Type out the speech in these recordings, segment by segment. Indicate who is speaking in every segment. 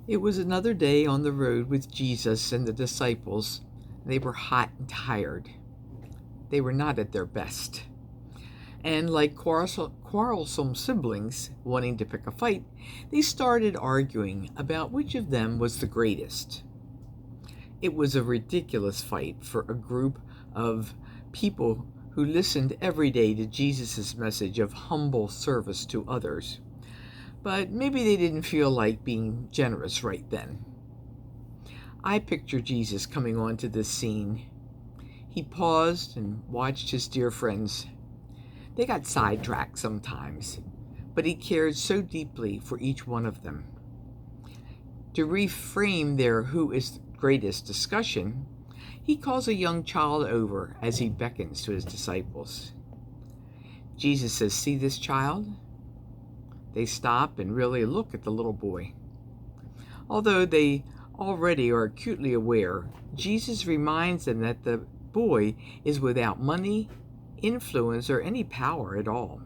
Speaker 1: It was another day on the road with Jesus and the disciples. They were hot and tired. They were not at their best. And like quarrelsome siblings wanting to pick a fight, they started arguing about which of them was the greatest. It was a ridiculous fight for a group of people who listened every day to Jesus' message of humble service to others. But maybe they didn't feel like being generous right then. I picture Jesus coming onto this scene. He paused and watched his dear friends. They got sidetracked sometimes, but he cared so deeply for each one of them. To reframe their who is greatest discussion, he calls a young child over as he beckons to his disciples. Jesus says, "See this child?" They stop and really look at the little boy. Although they already are acutely aware, Jesus reminds them that the boy is without money, influence, or any power at all.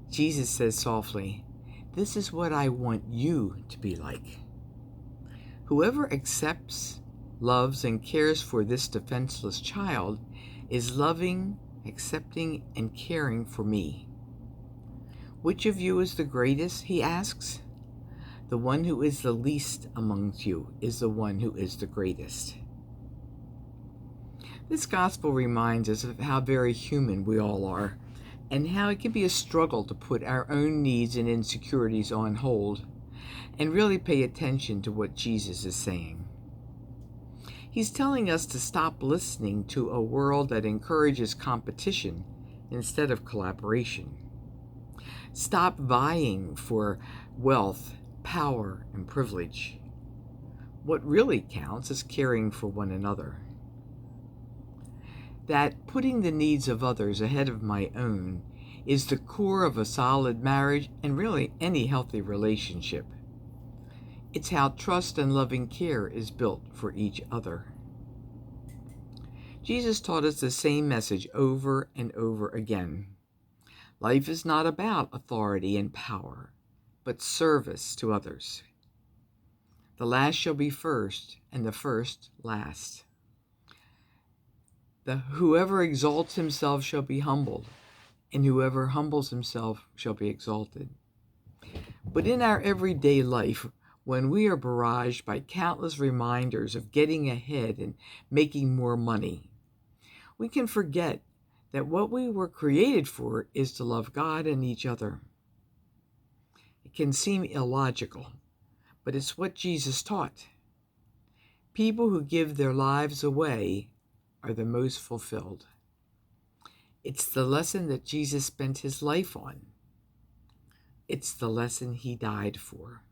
Speaker 1: Jesus says softly, "This is what I want you to be like." Whoever accepts, loves, and cares for this defenseless child is loving, accepting, and caring for me. Which of you is the greatest, he asks. The one who is the least amongst you is the one who is the greatest. This gospel reminds us of how very human we all are, and how it can be a struggle to put our own needs and insecurities on hold and really pay attention to what Jesus is saying. He's telling us to stop listening to a world that encourages competition instead of collaboration. Stop vying for wealth, power, and privilege. What really counts is caring for one another. That putting the needs of others ahead of my own is the core of a solid marriage and really any healthy relationship. It's how trust and loving care is built for each other. Jesus taught us the same message over and over again. Life is not about authority and power, but service to others. The last shall be first, and the first last. Whoever exalts himself shall be humbled, and whoever humbles himself shall be exalted. But in our everyday life, when we are barraged by countless reminders of getting ahead and making more money, we can forget that what we were created for is to love God and each other. It can seem illogical, but it's what Jesus taught. People who give their lives away are the most fulfilled. It's the lesson that Jesus spent his life on. It's the lesson he died for.